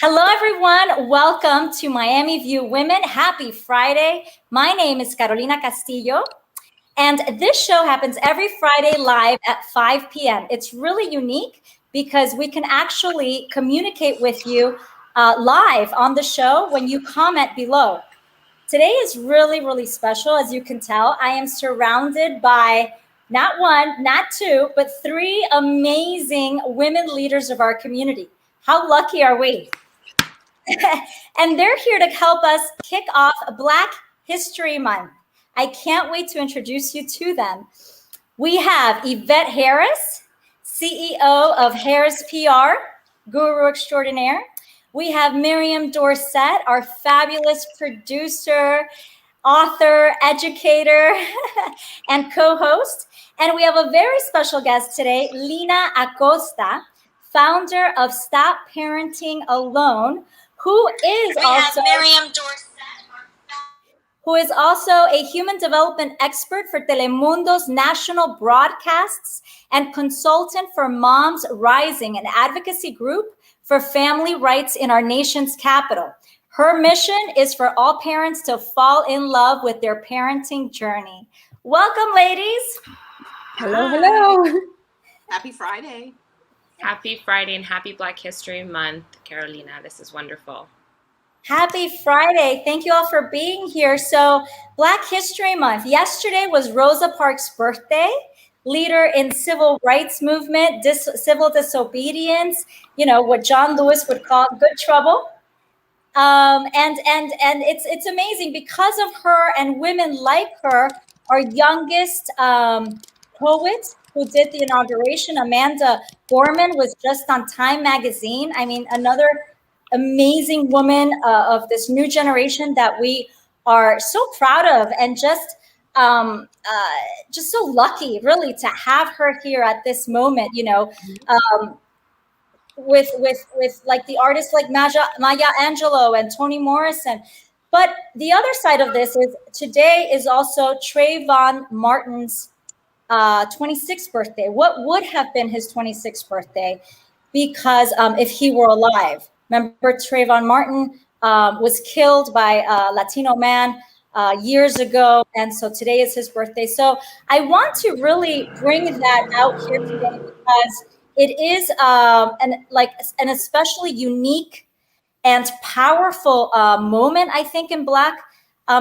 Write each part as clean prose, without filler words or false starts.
Hello, everyone. Welcome to Miami View Women. Happy Friday. My name is Carolina Castillo, and this show happens every Friday live at 5 p.m. It's really unique because we can actually communicate with you live on the show when you comment below. Today is really, really special. As you can tell, I am surrounded by not one, not two, but three amazing women leaders of our community. How lucky are we? And they're here to help us kick off Black History Month. I can't wait to introduce you to them. We have Yvette Harris, CEO of Harris PR, guru extraordinaire. We have Miriam Dorsett, our fabulous producer, author, educator, and co-host. And we have a very special guest today, Lina Acosta, founder of Stop Parenting Alone, who is also a human development expert for Telemundo's national broadcasts and consultant for MomsRising, an advocacy group for family rights in our nation's capital. Her mission is for all parents to fall in love with their parenting journey. Welcome, ladies. Hello, hello. Happy Friday. Happy Friday and happy Black History Month, Carolina. This is wonderful. Happy Friday. Thank you all for being here. So, Black History Month. Yesterday was Rosa Parks' birthday, leader in civil rights movement, civil disobedience, what John Lewis would call good trouble. And it's amazing because of her and women like her. Our youngest poet who did the inauguration, Amanda Gorman, was just on Time magazine. I mean, another amazing woman of this new generation that we are so proud of, and just so lucky, really, to have her here at this moment. With like the artists like Maya Angelou and Toni Morrison. But the other side of this is today is also Trayvon Martin's 26th birthday. What would have been his 26th birthday? Because if he were alive. Remember, Trayvon Martin was killed by a Latino man years ago. And so today is his birthday. So I want to really bring that out here today because it is an especially unique and powerful moment, I think, in Black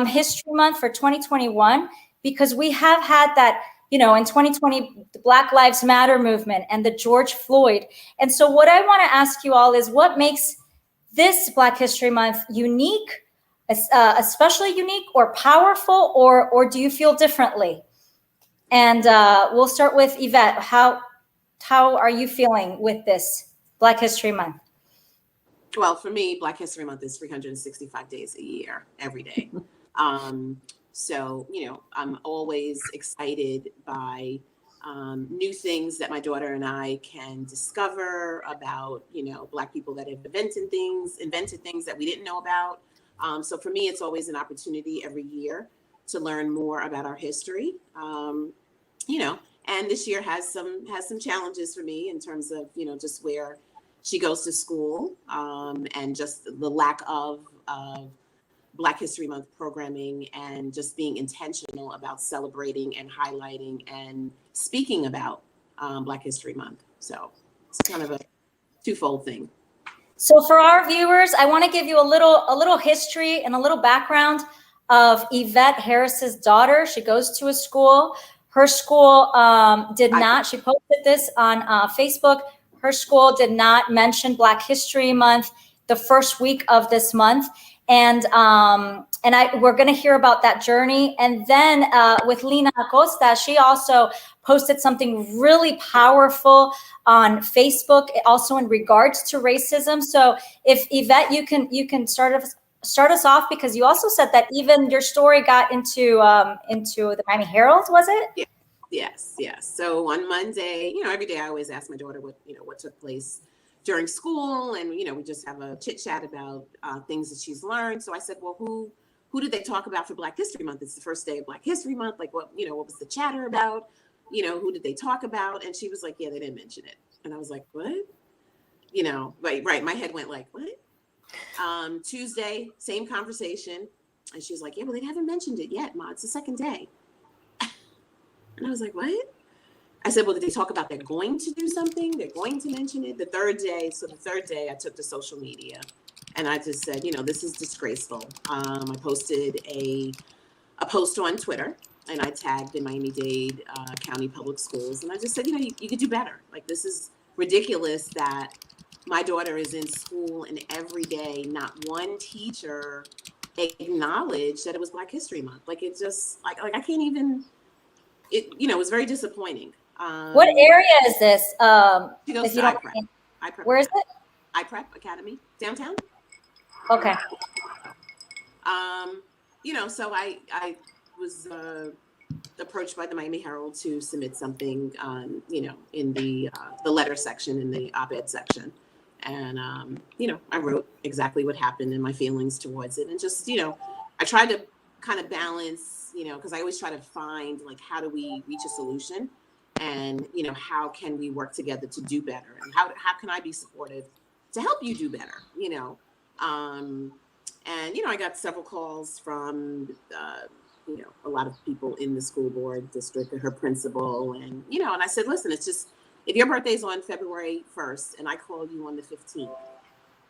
History Month for 2021, because we have had that, in 2020, the Black Lives Matter movement and the George Floyd. And so what I want to ask you all is what makes this Black History Month unique, especially unique or powerful, or do you feel differently? And we'll start with Yvette. How are you feeling with this Black History Month? Well, for me, Black History Month is 365 days a year, every day. So, I'm always excited by new things that my daughter and I can discover about, Black people that have invented things that we didn't know about. So for me, it's always an opportunity every year to learn more about our history. And this year has some challenges for me in terms of, just where she goes to school and just the lack of Black History Month programming and just being intentional about celebrating and highlighting and speaking about Black History Month. So it's kind of a twofold thing. So for our viewers, I want to give you a little history and a little background of Yvette Harris's daughter. She goes to a school. Her school she posted this on Facebook. Her school did not mention Black History Month the first week of this month. And we're going to hear about that journey. And then with Lina Acosta, she also posted something really powerful on Facebook, also in regards to racism. So if Yvette, you can start us off, because you also said that even your story got into the Miami Herald, was it? Yeah. Yes. So on Monday, every day I always ask my daughter what took place during school, and we just have a chit chat about things that she's learned. So I said, well, who did they talk about for Black History Month? It's the first day of Black History Month. Like, what was the chatter about? Who did they talk about? And she was like, yeah, they didn't mention it. And I was like, what? Right. My head went like, what? Tuesday, same conversation. And she was like, yeah, well, they haven't mentioned it yet, Ma. It's the second day. And I was like, what? I said, well, did they talk about they're going to do something? They're going to mention it? The third day, I took to social media. And I just said, this is disgraceful. I posted a post on Twitter, and I tagged the Miami-Dade County Public Schools. And I just said, you could do better. Like, this is ridiculous that my daughter is in school and every day not one teacher acknowledged that it was Black History Month. Like, it just, like I can't even, it was very disappointing. What area is this? She goes to iPrep. Where is it? iPrep Academy, downtown. Okay. So I was approached by the Miami Herald to submit something, in the letter section, in the op-ed section. And, I wrote exactly what happened and my feelings towards it. And just, I tried to kind of balance, because I always try to find, like, how do we reach a solution? And, how can we work together to do better? And how can I be supportive to help you do better, And, I got several calls from, a lot of people in the school board district and her principal. And, and I said, listen, it's just, if your birthday's on February 1st and I call you on the 15th,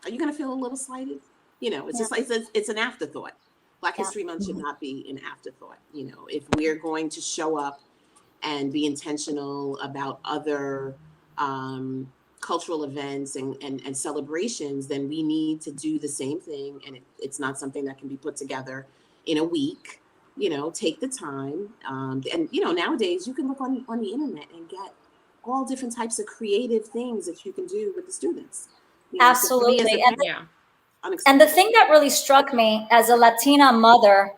are you going to feel a little slighted? It's just like, it's an afterthought. Black History Month should not be an afterthought. If we're going to show up and be intentional about other cultural events and celebrations, then we need to do the same thing. And it's not something that can be put together in a week. Take the time. And, nowadays you can look on the internet and get all different types of creative things that you can do with the students. Absolutely. So and the thing that really struck me as a Latina mother,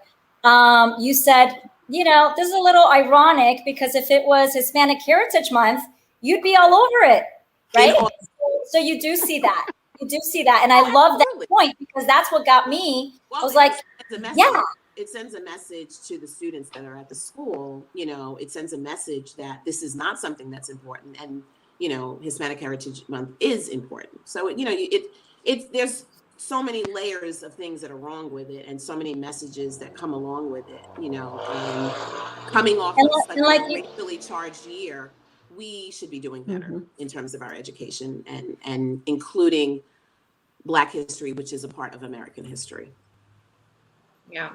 you said, this is a little ironic because if it was Hispanic Heritage Month, you'd be all over it, right? So you do see that. And I love that point because that's what got me. I was like, it sends a message to the students that are at the school. It sends a message that this is not something that's important. And, Hispanic Heritage Month is important. So, there's so many layers of things that are wrong with it and so many messages that come along with it, coming off of such a racially charged year, we should be doing better in terms of our education and including Black history, which is a part of American history. Yeah,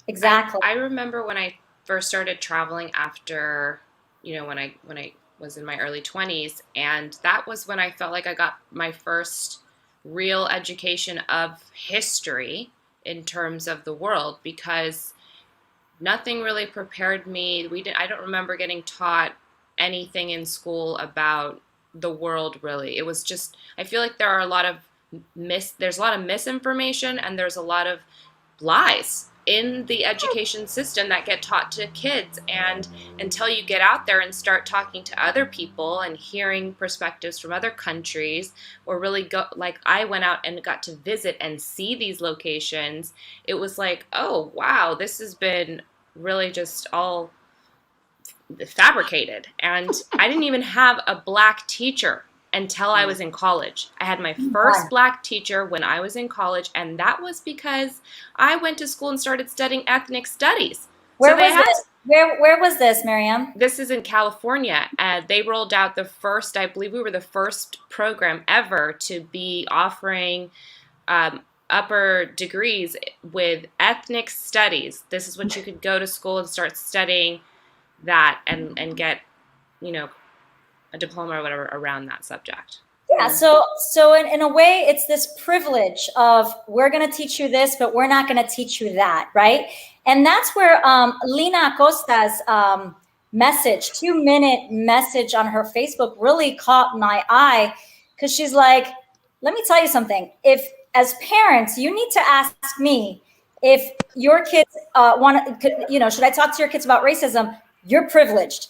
exactly. I remember when I first started traveling after, when I was in my early 20s, and that was when I felt like I got my first real education of history in terms of the world, because nothing really prepared me. I don't remember getting taught anything in school about the world, really. It was just, I feel like there's a lot of misinformation and there's a lot of lies in the education system that get taught to kids. And until you get out there and start talking to other people and hearing perspectives from other countries, or really I went out and got to visit and see these locations, it was like, oh, wow, this has been really just all fabricated. And I didn't even have a Black teacher until I was in college. I had my first Black teacher when I was in college, and that was because I went to school and started studying ethnic studies. Where was this, Miriam? This is in California. They rolled out the first, I believe we were the first program ever to be offering upper degrees with ethnic studies. This is what you could go to school and start studying that and get, a diploma or whatever around that subject. Yeah. So in a way, it's this privilege of, we're going to teach you this, but we're not going to teach you that. Right. And that's where Lina Acosta's message, 2-minute message on her Facebook really caught my eye, because she's like, let me tell you something. If as parents, you need to ask me if your kids should I talk to your kids about racism? You're privileged.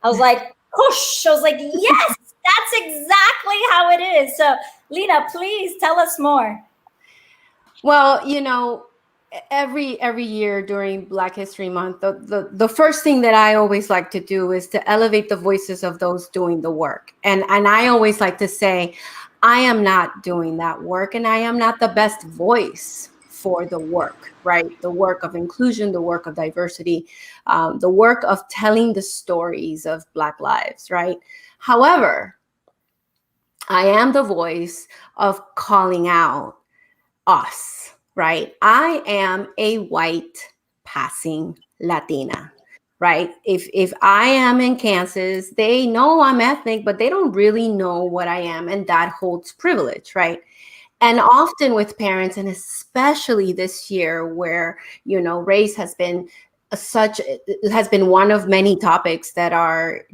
I was like, whoosh. I was like, yes, that's exactly how it is. So, Lina, please tell us more. Well, every year during Black History Month, the first thing that I always like to do is to elevate the voices of those doing the work. And I always like to say, I am not doing that work, and I am not the best voice for the work, right? The work of inclusion, the work of diversity, the work of telling the stories of Black lives, right? However, I am the voice of calling out us, right? I am a white passing Latina, right? If I am in Kansas, they know I'm ethnic, but they don't really know what I am, and that holds privilege, right? And often with parents, and especially this year where, race has been has been one of many topics that are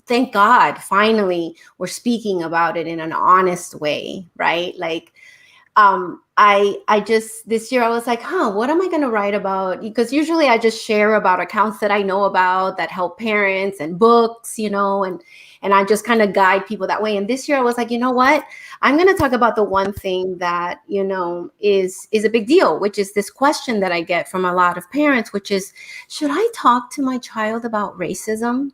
thank God finally we're speaking about it in an honest way, right? Like, I just this year I was like, what am I going to write about? Because usually I just share about accounts that I know about that help parents, and books, and I just kind of guide people that way. And this year I was like, you know what? I'm going to talk about the one thing that, is a big deal, which is this question that I get from a lot of parents, which is, should I talk to my child about racism?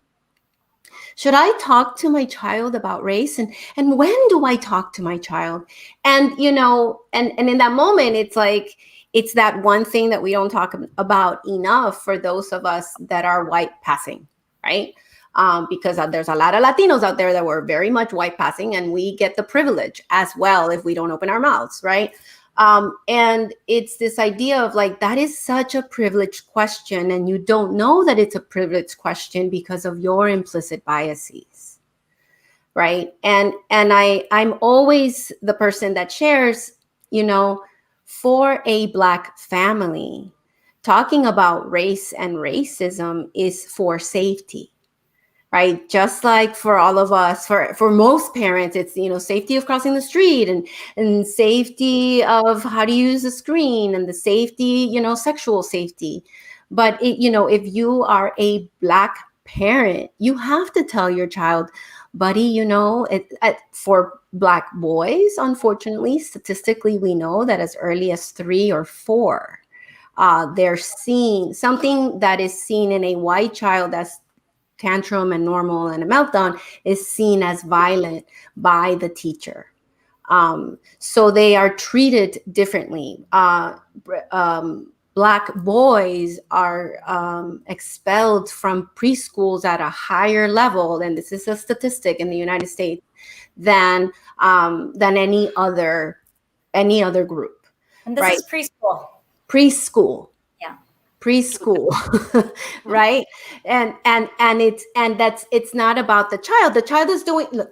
Should I talk to my child about race? And when do I talk to my child? And, and in that moment, it's like, it's that one thing that we don't talk about enough for those of us that are white passing, right? Because there's a lot of Latinos out there that were very much white passing, and we get the privilege as well if we don't open our mouths, right? And it's this idea of like, that is such a privileged question, and you don't know that it's a privileged question because of your implicit biases, right? And I'm always the person that shares, for a Black family, talking about race and racism is for safety. Right. Just like for all of us, for most parents, it's, safety of crossing the street, and safety of how to use a screen, and the safety, sexual safety. But if you are a Black parent, you have to tell your child, buddy, for Black boys, unfortunately, statistically, we know that as early as 3 or 4, they're seeing something that is seen in a white child as tantrum and normal and a meltdown is seen as violent by the teacher. So they are treated differently. Black boys are expelled from preschools at a higher level, and this is a statistic in the United States, than any other group. And this right? is preschool. Preschool. Yeah. Preschool. Right? And it's not about the child. The child is doing, look,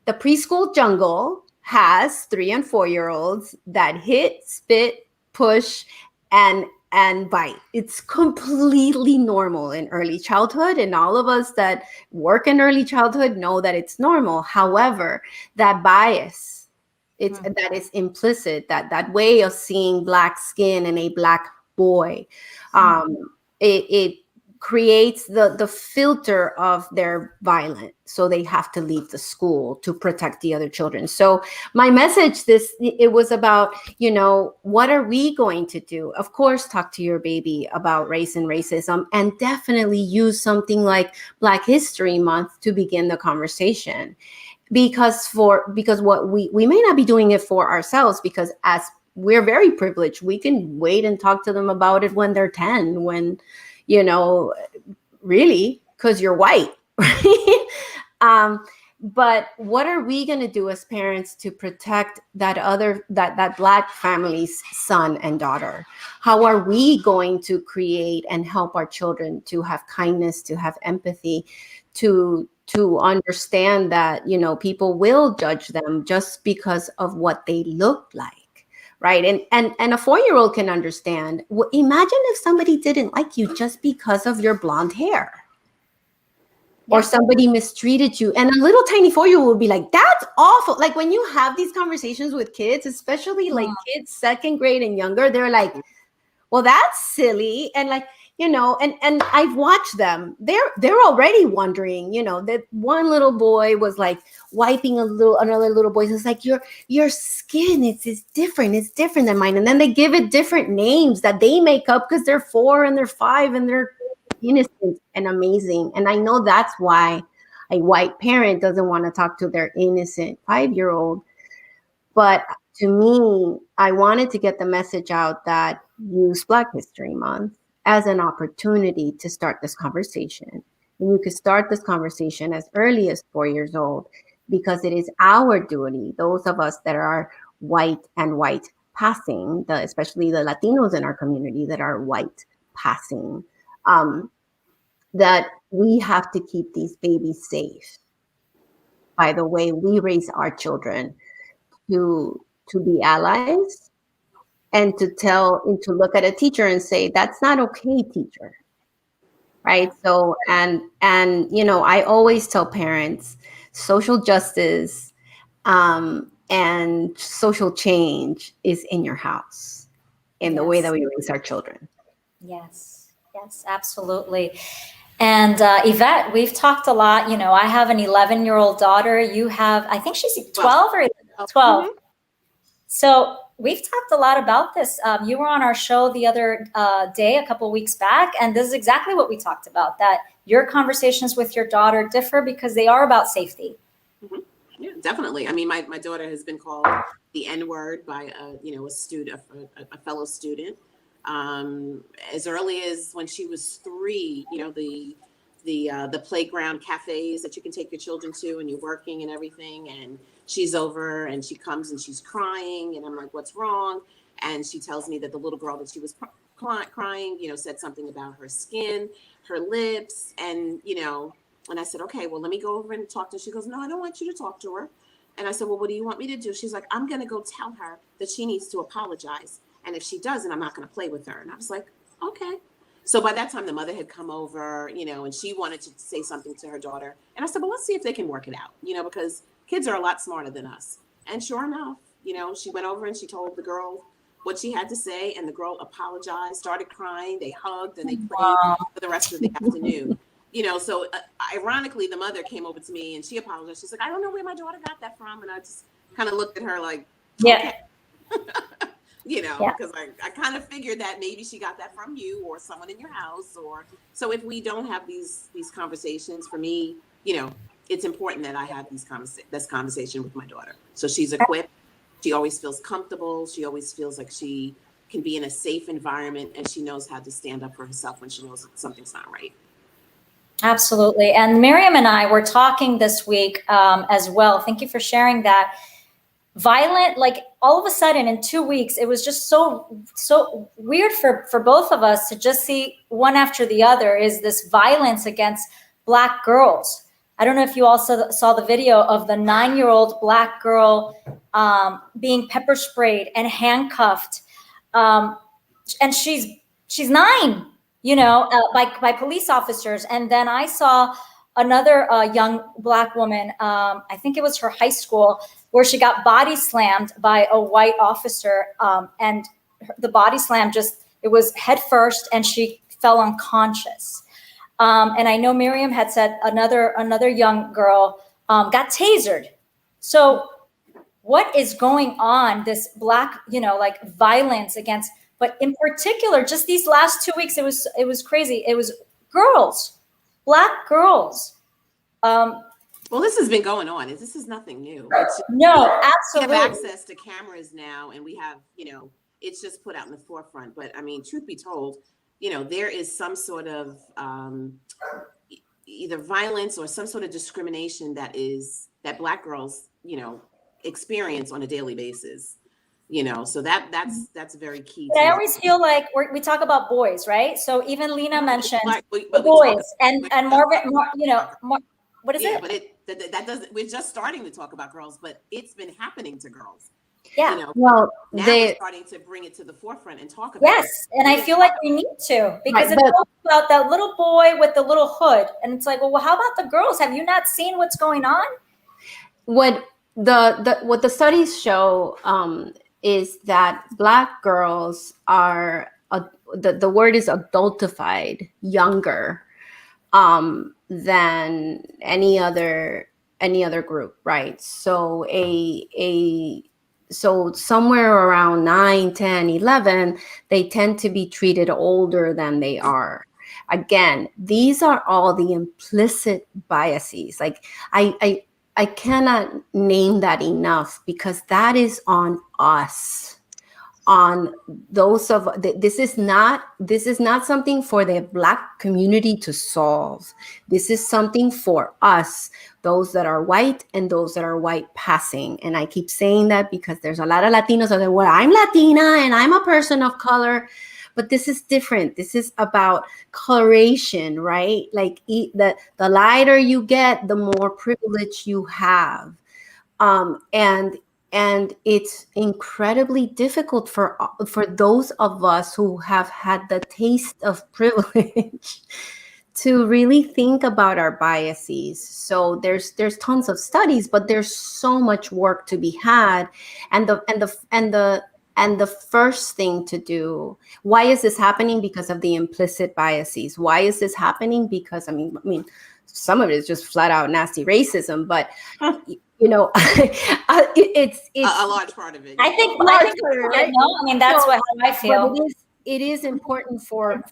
the preschool jungle has 3 and 4-year-olds that hit, spit, push, and bite. It's completely normal in early childhood, and all of us that work in early childhood know that it's normal. However, that bias, that is implicit, that way of seeing Black skin in a Black boy, it creates the filter of their violence, so they have to leave the school to protect the other children. So my message, it was about, what are we going to do? Of course, talk to your baby about race and racism, and definitely use something like Black History Month to begin the conversation. Because what we may not be doing it for ourselves, because as we're very privileged, we can wait and talk to them about it when they're 10, when, really, because you're white, right? But what are we going to do as parents to protect that Black family's son and daughter? How are we going to create and help our children to have kindness, to have empathy, to understand that, people will judge them just because of what they look like? Right. And a 4-year-old can understand. Well, imagine if somebody didn't like you just because of your blonde hair. Or somebody mistreated you, and a little tiny 4-year-old will be like, that's awful. Like when you have these conversations with kids, especially like kids 2nd grade and younger, they're like, well, that's silly. And like, and I've watched them. They're already wondering, that one little boy was like wiping another little boy. It's like, your skin, it's different. It's different than mine. And then they give it different names that they make up because they're 4 and they're 5 and they're innocent and amazing. And I know that's why a white parent doesn't want to talk to their innocent 5-year-old, But to me, I wanted to get the message out that use Black History Month as an opportunity to start this conversation. And you could start this conversation as early as 4 years old, because it is our duty, those of us that are white and white passing, especially the Latinos in our community that are white passing, that we have to keep these babies safe by the way we raise our children, to be allies, and to look at a teacher and say, that's not okay, teacher. Right. So, and I always tell parents, social justice and social change is in your house, in the way that we raise our children. Yes, absolutely. And Yvette, we've talked a lot. I have an 11-year-old daughter. You have, I think she's 12 or 12. Mm-hmm. So we've talked a lot about this. You were on our show the other day, a couple of weeks back, and this is exactly what we talked about, that your conversations with your daughter differ because they are about safety. Mm-hmm. Yeah, definitely. I mean, my daughter has been called the N-word by a student, a fellow student. As early as when she was 3, the playground cafes that you can take your children to, and you're working and everything, and she's over and she comes and she's crying, and I'm like, what's wrong? And she tells me that the little girl that she was crying, said something about her skin, her lips, and I said, okay, well, let me go over and talk to her. She goes, no, I don't want you to talk to her. And I said, well, what do you want me to do? She's like, I'm going to go tell her that she needs to apologize. And if she doesn't, I'm not going to play with her. And I was like, okay. So by that time, the mother had come over, and she wanted to say something to her daughter. And I said, well, let's see if they can work it out, because kids are a lot smarter than us. And sure enough, she went over and she told the girl what she had to say. And the girl apologized, started crying. They hugged and they played for the rest of the afternoon. So ironically, the mother came over to me and she apologized. She's like, I don't know where my daughter got that from. And I just kind of looked at her like, okay. Because I kind of figured that maybe she got that from you or someone in your house. So if we don't have these conversations, for me, it's important that I have this conversation with my daughter. So she's equipped. She always feels comfortable. She always feels like she can be in a safe environment, and she knows how to stand up for herself when she knows that something's not right. Absolutely. And Miriam and I were talking this week as well. Thank you for sharing that. Violent, like all of a sudden in 2 weeks, it was just so weird for both of us to just see one after the other is this violence against Black girls. I don't know if you also saw the video of the 9-year-old Black girl being pepper sprayed and handcuffed. And she's 9, by police officers. And then I saw another young Black woman, I think it was her high school, where she got body slammed by a white officer, and the body slam it was head first, and she fell unconscious. And I know Miriam had said another young girl got tasered. So what is going on? This Black, violence against, but in particular, just these last 2 weeks, it was crazy. It was girls, Black girls. Well, this has been going on. This is nothing new. No, absolutely. We have access to cameras now, and we have, it's just put out in the forefront. But I mean, truth be told, there is some sort of either violence or some sort of discrimination that Black girls, experience on a daily basis. So that's very key. But I always feel like we talk about boys, right? So even Lina mentioned the boys and Marvin, what is it? But that doesn't. We're just starting to talk about girls, but it's been happening to girls. Yeah. Well, now we're starting to bring it to the forefront and talk about it. Yes, and I feel like we need to, because it's about that little boy with the little hood, and it's like, well, how about the girls? Have you not seen what's going on? What the studies show is that Black girls are the word is adultified younger than any other group, right? So so somewhere around 9, 10, 11, they tend to be treated older than they are. Again, these are all the implicit biases. Like I I cannot name that enough, because that is on us. On those of this is not something for the Black community to solve. This is something for us, those that are white and those that are white passing. And I keep saying that because there's a lot of Latinos that, well, I'm Latina and I'm a person of color, but this is different. This is about coloration, right? Like the lighter you get, the more privilege you have. And it's incredibly difficult for those of us who have had the taste of privilege to really think about our biases. So there's tons of studies, but there's so much work to be had. And the first thing to do, why is this happening? Because of the implicit biases. Why is this happening? Because I mean, some of it is just flat out nasty racism, but it's a large part of it. I think, right? No, I mean, that's how I feel. But it is important for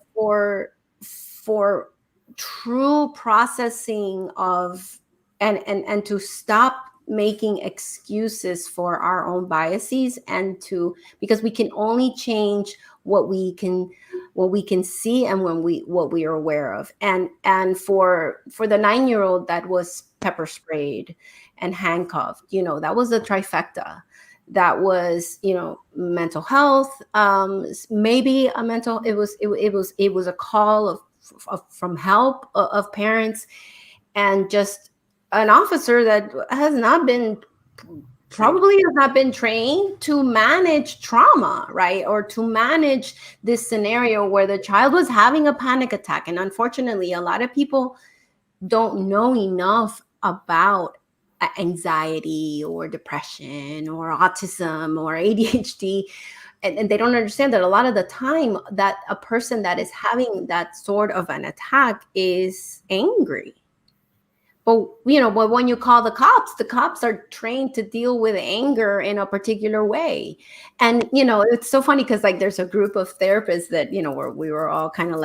true processing of and to stop making excuses for our own biases, and because we can only change what we can see and what we are aware of. And for the 9-year-old that was pepper sprayed and handcuffed, that was a trifecta. That was, mental health, maybe a mental. It was a call from help of parents, and just an officer that probably has not been trained to manage trauma, right? Or to manage this scenario where the child was having a panic attack. And unfortunately, a lot of people don't know enough about anxiety or depression or autism or ADHD. And they don't understand that a lot of the time that a person that is having that sort of an attack is angry. But when you call the cops are trained to deal with anger in a particular way. And it's so funny because there's a group of therapists that where we were all kind of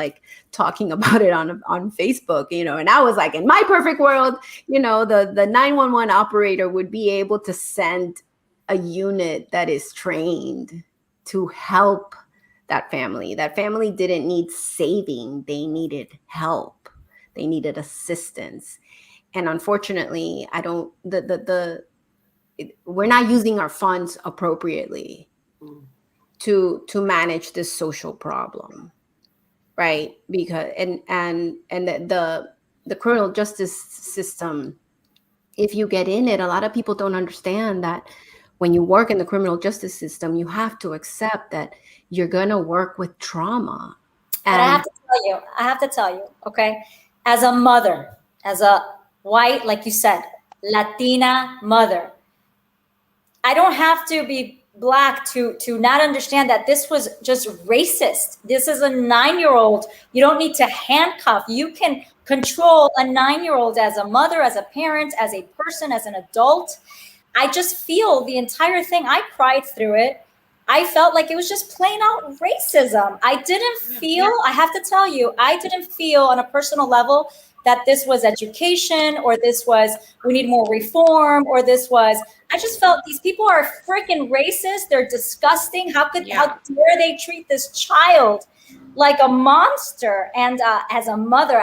talking about it on Facebook, and I was like, in my perfect world, the 911 operator would be able to send a unit that is trained to help that family. That family didn't need saving, they needed help, they needed assistance. And unfortunately, we're not using our funds appropriately to manage this social problem, right? Because and the criminal justice system, if you get in it, a lot of people don't understand that when you work in the criminal justice system, you have to accept that you're gonna work with trauma. And I have to tell you, okay, as a mother, as a white, like you said, Latina mother, I don't have to be Black to not understand that this was just racist. This is a 9-year-old. You don't need to handcuff. You can control a 9-year-old as a mother, as a parent, as a person, as an adult. I just feel the entire thing. I cried through it. I felt like it was just plain out racism. I didn't feel, I have to tell you, I didn't feel on a personal level that this was education, or this was, we need more reform, or this was, I just felt these people are freaking racist. They're disgusting. How dare they treat this child like a monster? And as a mother,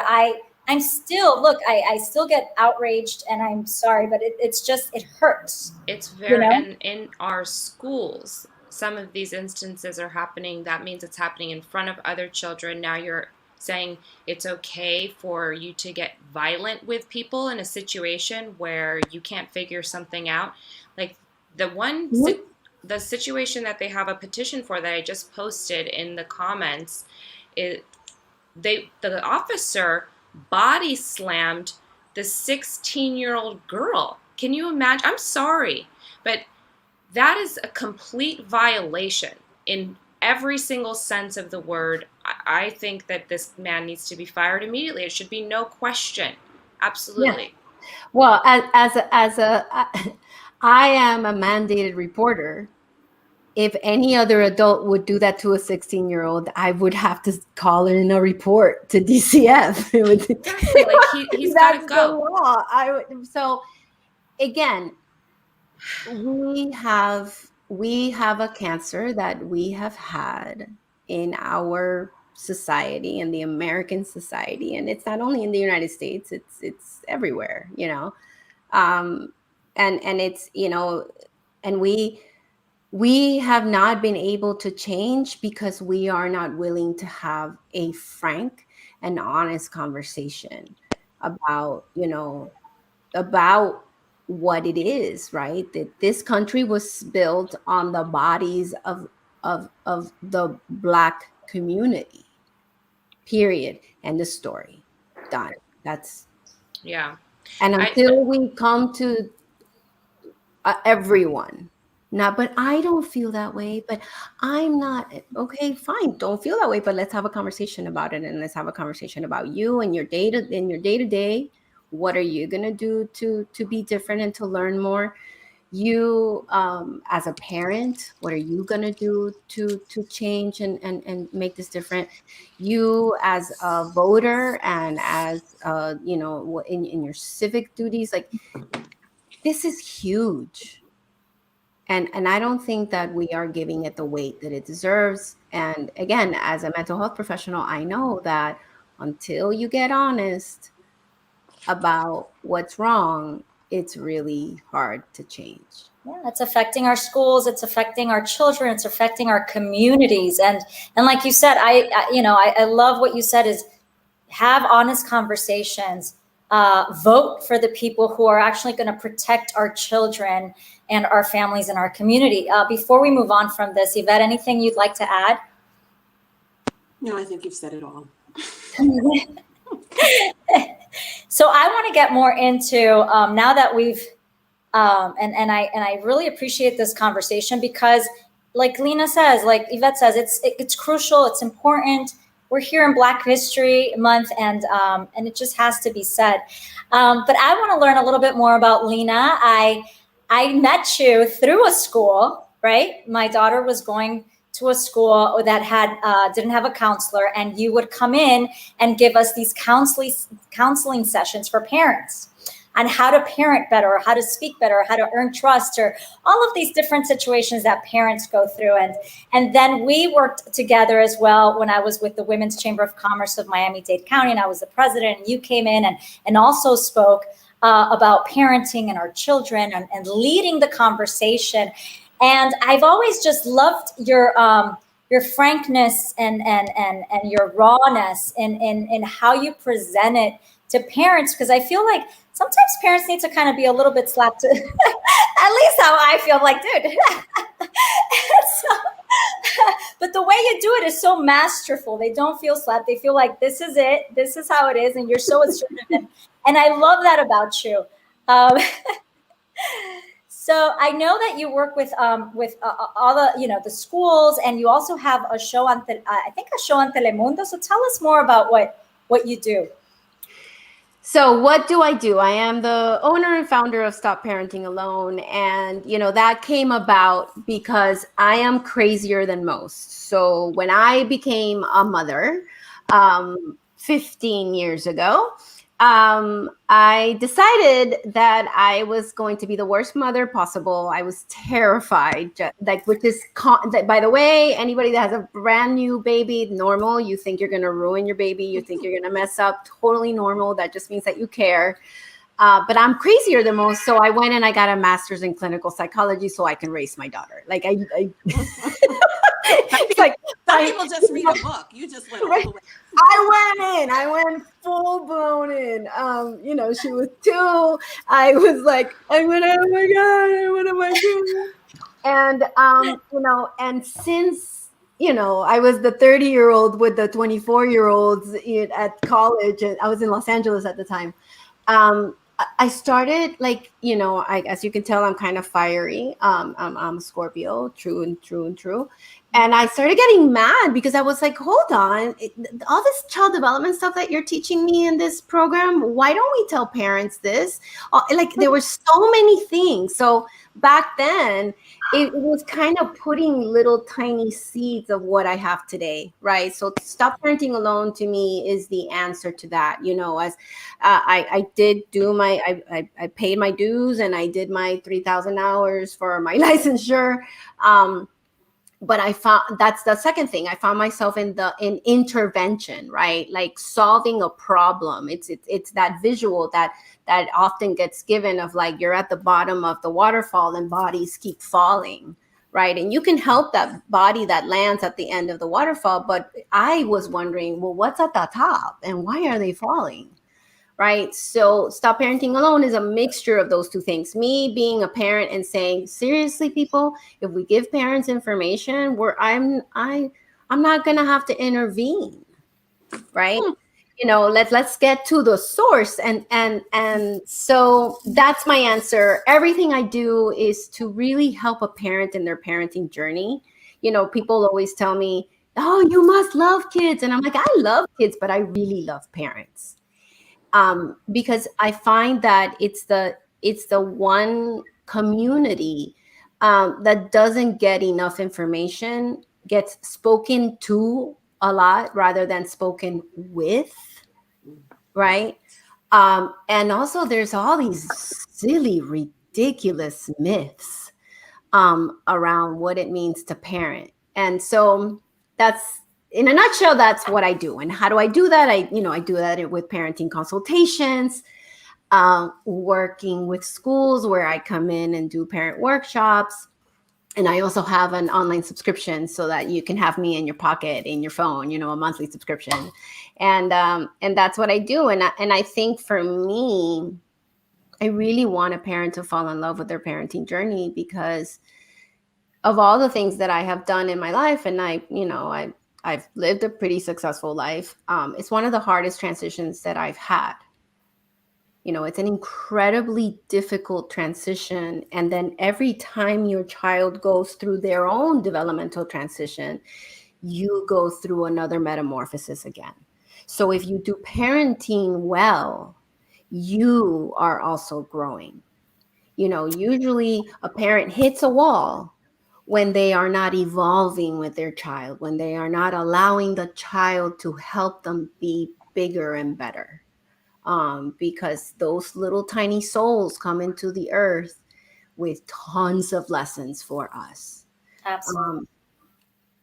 I'm still, I still get outraged, and I'm sorry, but it's just, it hurts. It's very, and in our schools, some of these instances are happening. That means it's happening in front of other children. Now you're saying it's okay for you to get violent with people in a situation where you can't figure something out. Like the situation that they have a petition for that I just posted in the comments, the officer body slammed the 16-year-old girl. Can you imagine? I'm sorry, but that is a complete violation in every single sense of the word. I think that this man needs to be fired immediately. It should be no question. Absolutely. Yeah. Well, I am a mandated reporter. If any other adult would do that to a 16-year-old, I would have to call in a report to DCF. Exactly. Like he's got to go. The law. again, we have a cancer that we have had in our society, in the American society, and it's not only in the United States, it's everywhere, you know. And it's, you know, and we have not been able to change because we are not willing to have a frank and honest conversation about, you know, about what it is, right? That this country was built on the bodies of the Black community. Period. End of story. Done. That's Yeah. and until we come to everyone. Not, but I don't feel that way. But I'm not okay. Fine, don't feel that way. But let's have a conversation about it, and let's have a conversation about you and your day to day. What are you gonna do to be different and to learn more? You, as a parent, what are you gonna do to change and make this different? You, as a voter, and as you know, in your civic duties, like this is huge. And I don't think that we are giving it the weight that it deserves. And again, as a mental health professional, I know that until you get honest about what's wrong, it's really hard to change. Yeah, it's affecting our schools, it's affecting our children, it's affecting our communities. And like you said, I love what you said is have honest conversations, vote for the people who are actually going to protect our children and our families and our community. Before we move on from this, Yvette, anything you'd like to add? No, I think you've said it all. So I want to get more into now that we've and I really appreciate this conversation because, like Lina says, like Yvette says, it's crucial, it's important. We're here in Black History Month, and it just has to be said. But I want to learn a little bit more about Lina. I met you through a school, right? My daughter was going to a school that didn't have a counselor, and you would come in and give us these counseling sessions for parents on how to parent better, or how to speak better, or how to earn trust, or all of these different situations that parents go through. And then we worked together as well when I was with the Women's Chamber of Commerce of Miami-Dade County, and I was the president, and you came in and also spoke about parenting and our children and leading the conversation. And I've always just loved your frankness and your rawness in how you present it to parents, because I feel like sometimes parents need to kind of be a little bit slapped at least how I feel, like, dude. But the way you do it is so masterful. They don't feel slapped. They feel like this is it. This is how it is. And you're so assertive. And I love that about you. So I know that you work with all the the schools, and you also have a show on I think a show on Telemundo. So tell us more about what you do. So what do? I am the owner and founder of Stop Parenting Alone. And, that came about because I am crazier than most. So when I became a mother 15 years ago, I decided that I was going to be the worst mother possible. I was terrified, by the way, anybody that has a brand new baby, normal. You think you're going to ruin your baby. You think you're going to mess up. Totally normal. That just means that you care. But I'm crazier than most. So I went and I got a master's in clinical psychology so I can raise my daughter. Like it's like some people just read a book. You just went all the way. I went full blown in. She was 2. I was like, oh my God, what am I doing? And and since I was the 30-year-old with the 24-year-olds at college, and I was in Los Angeles at the time. I started as you can tell, I'm kind of fiery. I'm a Scorpio, true and true. And I started getting mad because I was like, hold on, all this child development stuff that you're teaching me in this program, why don't we tell parents this? There were so many things. So back then, it was kind of putting little tiny seeds of what I have today, right? So Stop Parenting Alone to me is the answer to that. As I did do I paid my dues and I did my 3,000 hours for my licensure. But I found that's the second thing. I found myself in intervention, right? Like solving a problem. It's that visual that often gets given of like you're at the bottom of the waterfall and bodies keep falling, right? And you can help that body that lands at the end of the waterfall. But I was wondering, well, what's at the top and why are they falling? Right. So Stop Parenting Alone is a mixture of those two things. Me being a parent and saying, seriously, people, if we give parents information, I'm not gonna have to intervene. Right. Let's get to the source. And so that's my answer. Everything I do is to really help a parent in their parenting journey. People always tell me, oh, you must love kids. And I'm like, I love kids, but I really love parents. Because I find that it's the one community that doesn't get enough information, gets spoken to a lot rather than spoken with, right? And also there's all these silly, ridiculous myths around what it means to parent. And so that's, in a nutshell, that's what I do. And how do I do that? I do that with parenting consultations, working with schools where I come in and do parent workshops. And I also have an online subscription so that you can have me in your pocket, in your phone, a monthly subscription. And that's what I do. And I think for me, I really want a parent to fall in love with their parenting journey because of all the things that I have done in my life. And I've lived a pretty successful life. It's one of the hardest transitions that I've had. It's an incredibly difficult transition. And then every time your child goes through their own developmental transition, you go through another metamorphosis again. So if you do parenting well, you are also growing. Usually a parent hits a wall when they are not evolving with their child, when they are not allowing the child to help them be bigger and better. Because those little tiny souls come into the earth with tons of lessons for us. Absolutely.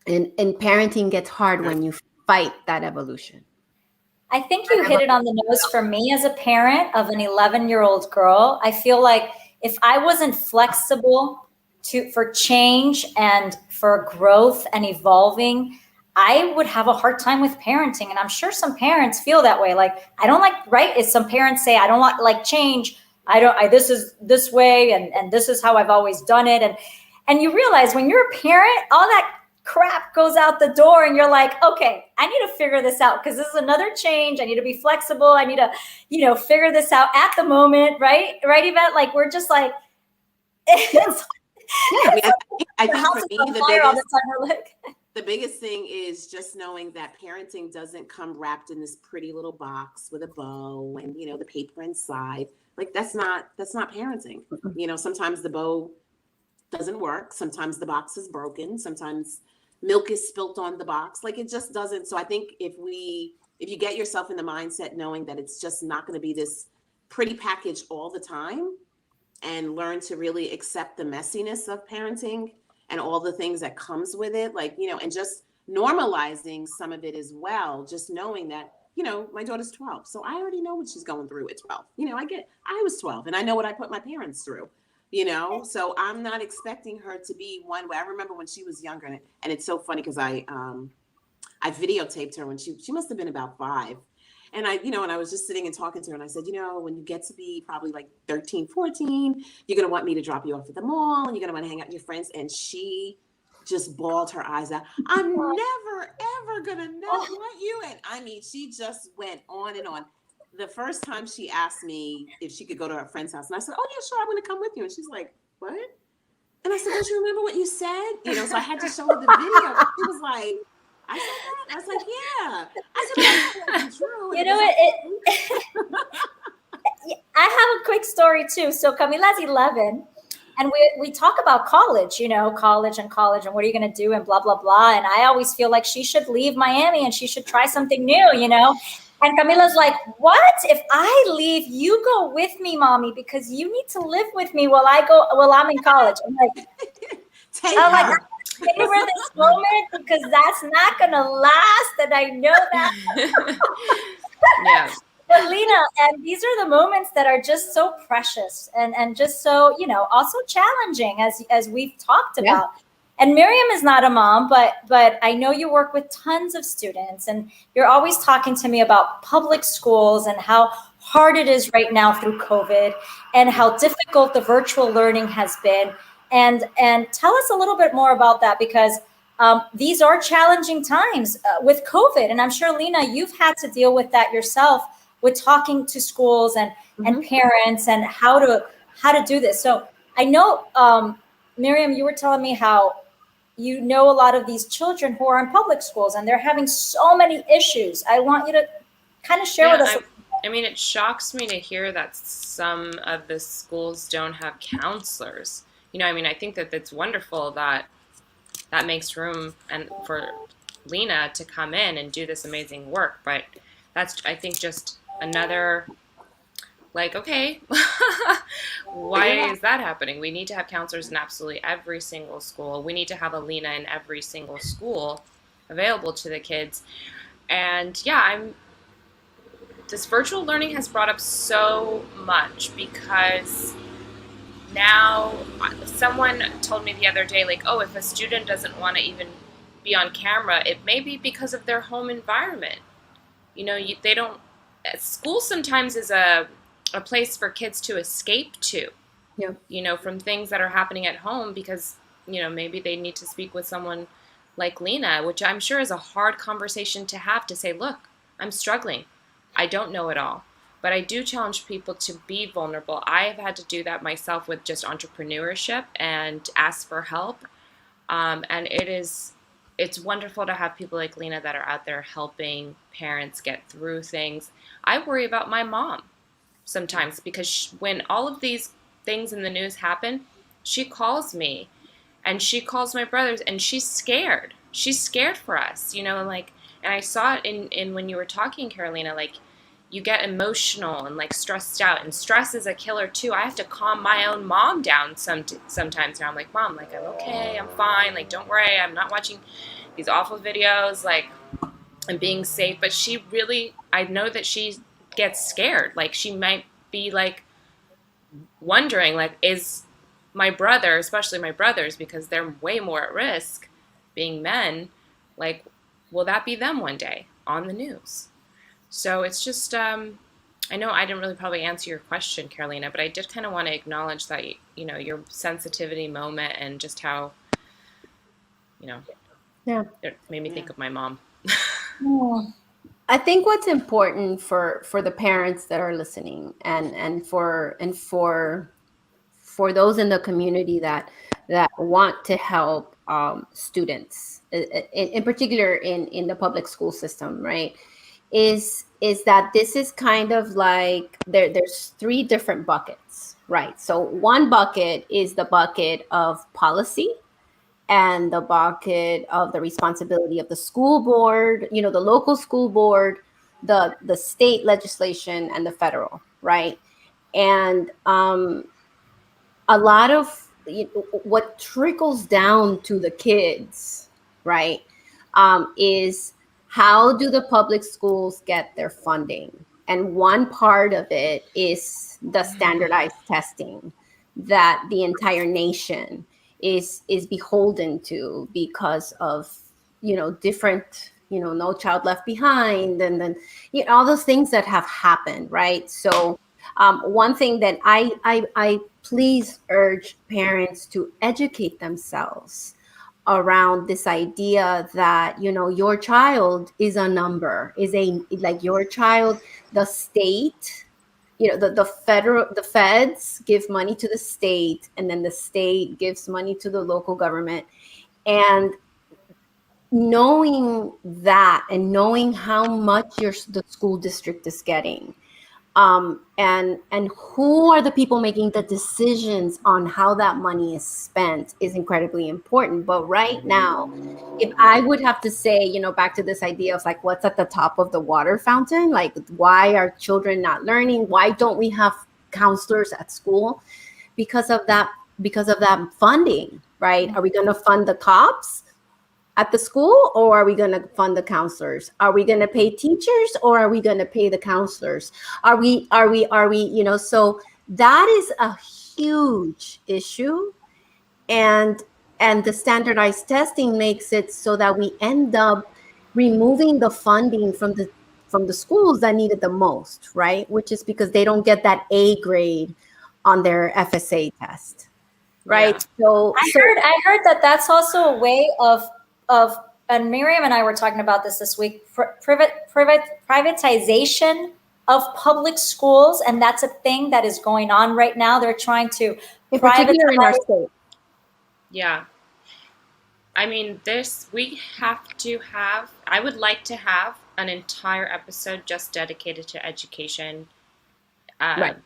And parenting gets hard when you fight that evolution. I think you hit it on the nose. For me as a parent of an 11-year-old girl, I feel like if I wasn't flexible for change and for growth and evolving, I would have a hard time with parenting. And I'm sure some parents feel that way. Like, I don't like, right? Is some parents say, I don't like change. This is this way. And this is how I've always done it. And you realize when you're a parent, all that crap goes out the door and you're like, okay, I need to figure this out because this is another change. I need to be flexible. I need to, figure this out at the moment. Right, Yvette? Like, we're just like, it's, yeah, I think for me, the biggest thing is just knowing that parenting doesn't come wrapped in this pretty little box with a bow and, the paper inside. Like, that's not parenting. Sometimes the bow doesn't work. Sometimes the box is broken. Sometimes milk is spilt on the box. Like, it just doesn't. So I think if you get yourself in the mindset knowing that it's just not going to be this pretty package all the time, and learn to really accept the messiness of parenting and all the things that comes with it, and just normalizing some of it as well, just knowing that, my daughter's 12, so I already know what she's going through at 12. I was 12 and I know what I put my parents through, so I'm not expecting her to be one way. I remember when she was younger, and it's so funny because I videotaped her when she must have been about 5. And I was just sitting and talking to her, and I said, when you get to be probably like 13, 14, you're going to want me to drop you off at the mall and you're going to want to hang out with your friends. And she just bawled her eyes out. I'm never, ever going to not want you. And she just went on and on. The first time she asked me if she could go to her friend's house, and I said, oh, yeah, sure, I'm going to come with you. And she's like, what? And I said, don't you remember what you said? So I had to show her the video. She was like, I said that? I was like, yeah. I said, well, that's true. You know what? I have a quick story too. So Camila's 11. And we talk about college, college and what are you going to do and blah, blah, blah. And I always feel like she should leave Miami and she should try something new. And Camila's like, what? If I leave, you go with me, mommy, because you need to live with me while I'm in college. I'm like, I'm savor this moment because that's not going to last. And I know that. Yeah. But Lina, and these are the moments that are just so precious and just so, also challenging as we've talked about. And Miriam is not a mom, but I know you work with tons of students and you're always talking to me about public schools and how hard it is right now through COVID and how difficult the virtual learning has been. And tell us a little bit more about that because these are challenging times with COVID. And I'm sure, Lina, you've had to deal with that yourself with talking to schools and parents and how to do this. So I know, Miriam, you were telling me how you know a lot of these children who are in public schools and they're having so many issues. I want you to kind of share with us. I mean, it shocks me to hear that some of the schools don't have counselors. I think that it's wonderful that makes room and for Lina to come in and do this amazing work. But that's, I think, just another, like, okay, why is that happening? We need to have counselors in absolutely every single school. We need to have a Lina in every single school available to the kids. And this virtual learning has brought up so much because now someone told me the other day, like, oh, if a student doesn't want to even be on camera, it may be because of their home environment. They don't. School sometimes is a place for kids to escape to, from things that are happening at home because, maybe they need to speak with someone like Lina, which I'm sure is a hard conversation to have, to say, look, I'm struggling. I don't know it all. But I do challenge people to be vulnerable. I have had to do that myself with just entrepreneurship and ask for help. And it's wonderful to have people like Lina that are out there helping parents get through things. I worry about my mom sometimes because when all of these things in the news happen, she calls me and she calls my brothers and she's scared. She's scared for us, and I saw it in when you were talking, Carolina, like you get emotional and like stressed out, and stress is a killer too. I have to calm my own mom down sometimes now. I'm like, Mom, like I'm okay, I'm fine, like don't worry, I'm not watching these awful videos, like I'm being safe. But I know that she gets scared. Like she might be like wondering, like, is my brother, especially my brothers, because they're way more at risk being men, like, will that be them one day on the news? So it's just, I know I didn't really probably answer your question, Carolina, but I did kind of want to acknowledge that, your sensitivity moment and just how, it made me think of my mom. I think what's important for the parents that are listening and for those in the community that want to help students, in particular in the public school system, right? Is that this is kind of like there's three different buckets, right? So one bucket is the bucket of policy and the bucket of the responsibility of the school board, the local school board, the state legislation, and the federal, right? And a lot of what trickles down to the kids, right, is how do the public schools get their funding? And one part of it is the standardized testing that the entire nation is beholden to because of different No Child Left Behind, and then all those things that have happened, right? So one thing that I please urge parents to educate themselves around this idea that your child is a number, your child, the state, the feds give money to the state, and then the state gives money to the local government. And knowing that, and knowing how much the school district is getting, And who are the people making the decisions on how that money is spent is incredibly important. But right now, if I would have to say, back to this idea of like what's at the top of the water fountain, like why are children not learning? Why don't we have counselors at school? Because of that funding, right? Are we going to fund the cops at the school, or are we going to fund the counselors? Are we going to pay teachers, or are we going to pay the counselors? Are we, so that is a huge issue. And the standardized testing makes it so that we end up removing the funding from the schools that need it the most, right? Which is because they don't get that A grade on their FSA test, right? Yeah. So I heard that that's also a way of and Miriam and I were talking about this week, privatization of public schools, and that's a thing that is going on right now. They're trying to in particular in our privatize. state. Yeah. I mean, I would like to have an entire episode just dedicated to education. Right.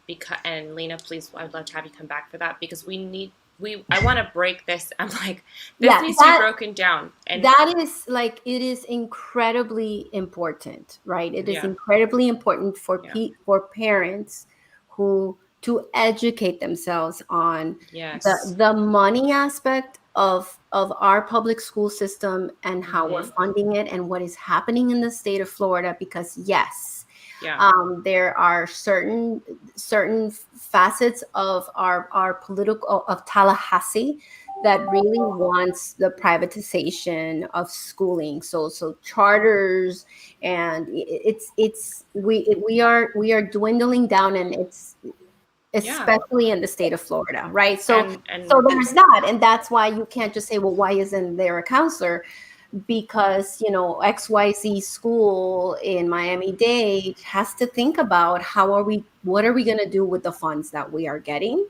And Lina, please, I'd love to have you come back for that, because I want to break this. I'm like, this needs to be broken down. And that is like, it is incredibly important, right? It is incredibly important for parents to educate themselves on the money aspect of our public school system and how we're funding it and what is happening in the state of Florida. Because there are certain facets of our political, of Tallahassee, that really wants the privatization of schooling. So charters, and we are dwindling down, and it's especially in the state of Florida, right? So there's that, and that's why you can't just say, well, why isn't there a counselor? Because XYZ school in Miami-Dade has to think about what are we going to do with the funds that we are getting.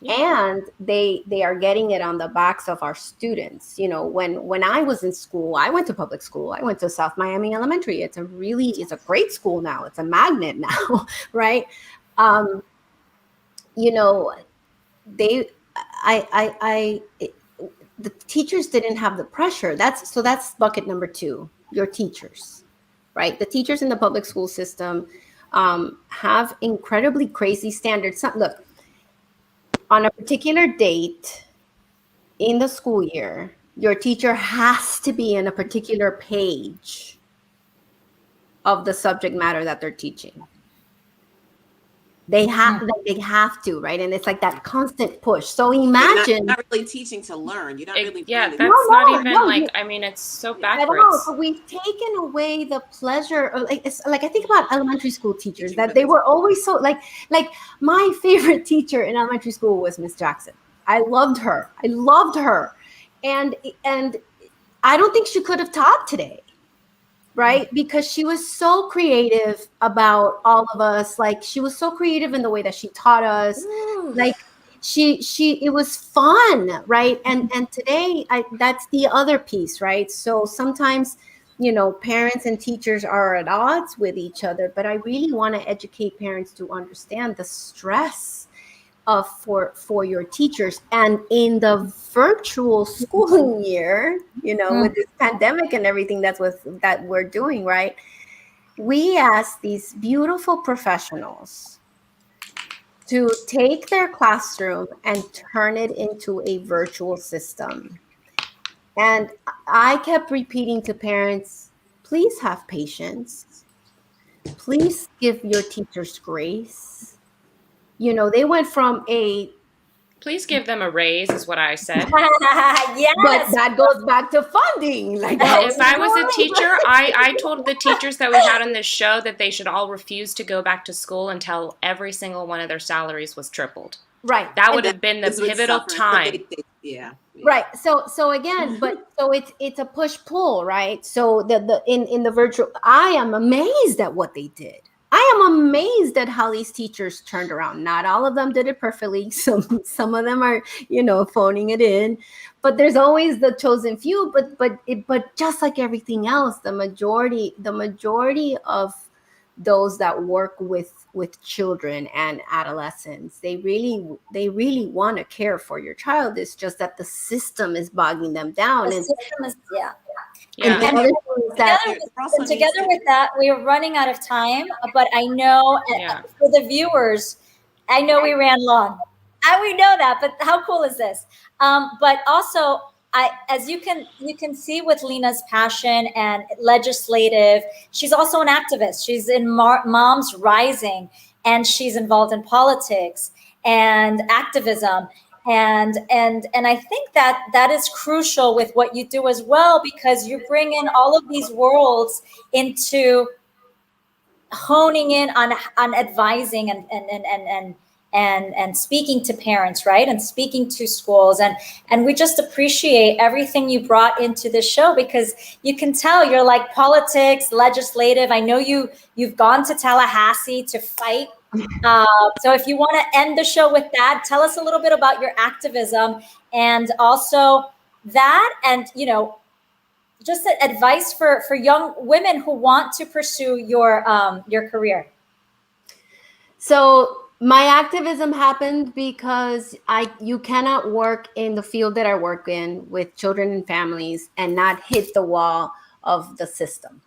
And they are getting it on the backs of our students. When I was in school, I went to public school. I went to South Miami Elementary. It's a great school now. It's a magnet now, right? The teachers didn't have the pressure. That's bucket number 2, your teachers, right? The teachers in the public school system have incredibly crazy standards. Look, on a particular date in the school year, your teacher has to be in a particular page of the subject matter that they're teaching. They have to, right? And it's like that constant push. So imagine you're not really teaching to learn. You're not really. I mean, it's so backwards. So we've taken away the pleasure. It's like I think about elementary school teachers, that they were always so like my favorite teacher in elementary school was Miss Jackson. I loved her, and I don't think she could have taught today. Right? Because she was so creative about all of us. Like, she was so creative in the way that she taught us. Like, it was fun, right? And today, that's the other piece, right? So sometimes, parents and teachers are at odds with each other, but I really want to educate parents to understand the stress for your teachers. And in the virtual schooling year, with this pandemic and everything that we're doing, right? We ask these beautiful professionals to take their classroom and turn it into a virtual system. And I kept repeating to parents, please have patience. Please give your teachers grace. They went from please give them a raise, is what I said. Yes. But that goes back to funding. Like, if I was a teacher, I told the teachers that we had on this show that they should all refuse to go back to school until every single one of their salaries was tripled. Right. That would have been the pivotal time. Right. So again, it's a push-pull, right? So in the virtual, I am amazed at what they did. I am amazed at how these teachers turned around. Not all of them did it perfectly. Some of them are, phoning it in. But there's always the chosen few. But just like everything else, the majority of those that work with children and adolescents. They really want to care for your child. It's just that the system is bogging them down. The And system is, yeah. and the Yeah. other thing is that Together with that, we are running out of time, but I know Yeah. for the viewers, I know we ran long. We know that, but how cool is this? But also, as you can see with Lina's passion and legislative, she's also an activist. She's in Moms Rising, and she's involved in politics and activism. And I think that is crucial with what you do as well, because you bring in all of these worlds into honing in on advising and speaking to parents, right, and speaking to schools, and we just appreciate everything you brought into this show, because you can tell you're like politics, legislative. I know you've gone to Tallahassee to fight. So if you want to end the show with that, tell us a little bit about your activism, and also that, and just advice for young women who want to pursue your career. So my activism happened because you cannot work in the field that I work in with children and families and not hit the wall of the system,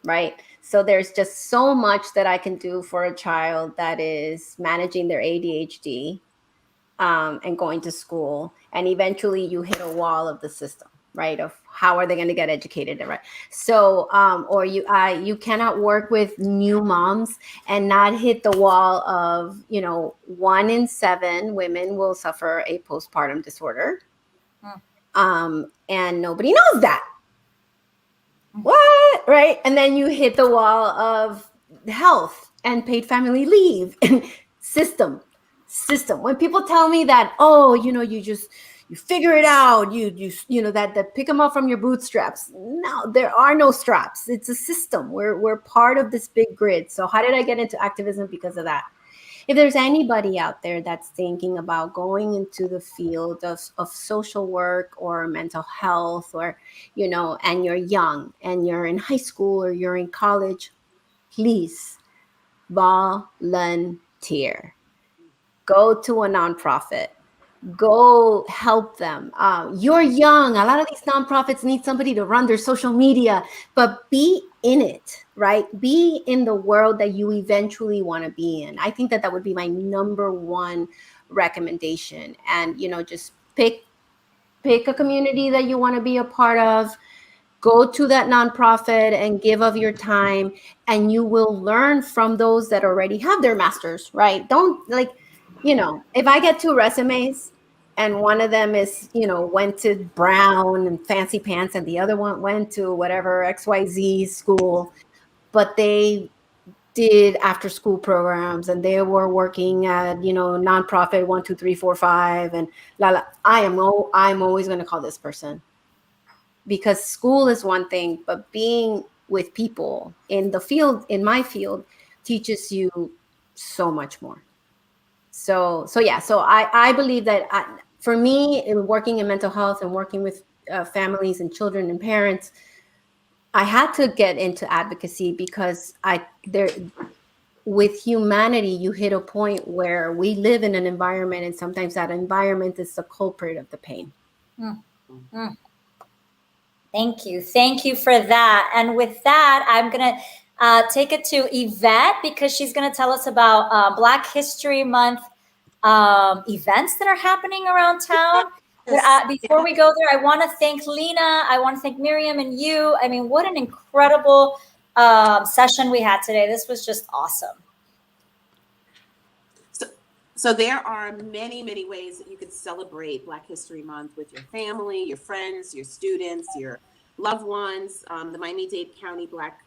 right? So there's just so much that I can do for a child that is managing their ADHD, and going to school, and eventually you hit a wall of the system, right? Of how are they going to get educated, right? So, or you cannot work with new moms and not hit the wall of 1 in 7 women will suffer a postpartum disorder, and nobody knows that. What? Right? And then you hit the wall of health and paid family leave and system. When people tell me that, you figure it out, that pick them up from your bootstraps. No, there are no straps. It's a system. We're part of this big grid. So how did I get into activism? Because of that. If there's anybody out there that's thinking about going into the field of social work or mental health, or, and you're young and you're in high school or you're in college, please volunteer. Go to a nonprofit. Go help them. You're young. A lot of these nonprofits need somebody to run their social media, but be in it, right? Be in the world that you eventually want to be in. I think that would be my number one recommendation. And, just pick a community that you want to be a part of. Go to that nonprofit and give of your time, and you will learn from those that already have their masters, right? Don't if I get 2 resumes and one of them is, went to Brown and Fancy Pants and the other one went to whatever XYZ school, but they did after school programs and they were working at, nonprofit 1, 2, 3, 4, 5 and I'm always going to call this person, because school is one thing, but being with people in my field teaches you so much more. So I believe that for me, in working in mental health and working with families and children and parents, I had to get into advocacy because with humanity, you hit a point where we live in an environment, and sometimes that environment is the culprit of the pain. Thank you for that. And with that, I'm gonna take it to Yvette, because she's gonna tell us about Black History Month events that are happening around town. But before we go there, I want to thank Lina. I want to thank Miriam and you. I mean, what an incredible session we had today. This was just awesome. So there are many, many ways that you could celebrate Black History Month with your family, your friends, your students, your loved ones. The Miami-Dade County Black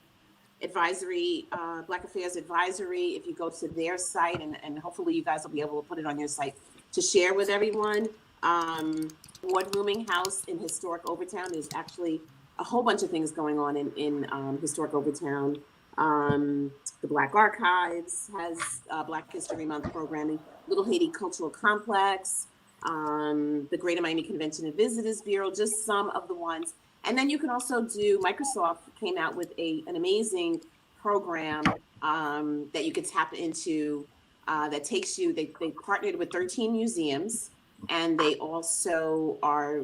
Advisory, Black Affairs Advisory, if you go to their site, and hopefully you guys will be able to put it on your site to share with everyone. Ward Rooming House in historic Overtown. There's actually a whole bunch of things going on in historic Overtown. The Black Archives has Black History Month programming. Little Haiti Cultural Complex, the Greater Miami Convention and Visitors Bureau, just some of the ones. And then you can also do, Microsoft came out with an amazing program that you can tap into that takes you, they partnered with 13 museums, and they also are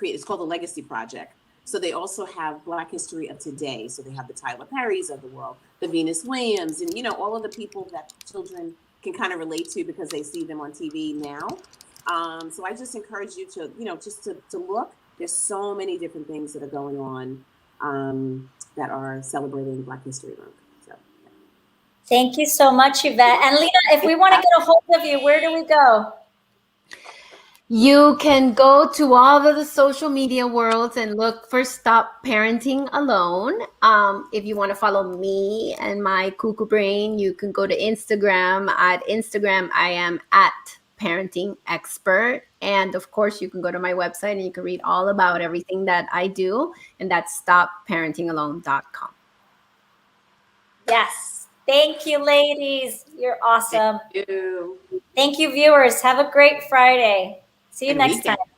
it's called the Legacy Project. So they also have Black history of today. So they have the Tyler Perrys of the world, the Venus Williams, and, you know, all of the people that children can kind of relate to because they see them on TV now. So I just encourage you to, you know, just to look. There's so many different things that are going on that are celebrating Black History Month. So, yeah. Thank you so much, Yvette. And Lina, if we want to get a hold of you, where do we go? You can go to all of the social media worlds and look for Stop Parenting Alone. If you want to follow me and my cuckoo brain, you can go to Instagram. At Instagram, I am at Parenting Expert. And of course, you can go to my website and you can read all about everything that I do. And that's stopparentingalone.com. Yes. Thank you, ladies. You're awesome. Thank you. Thank you, viewers. Have a great Friday. See you And next weekend. time.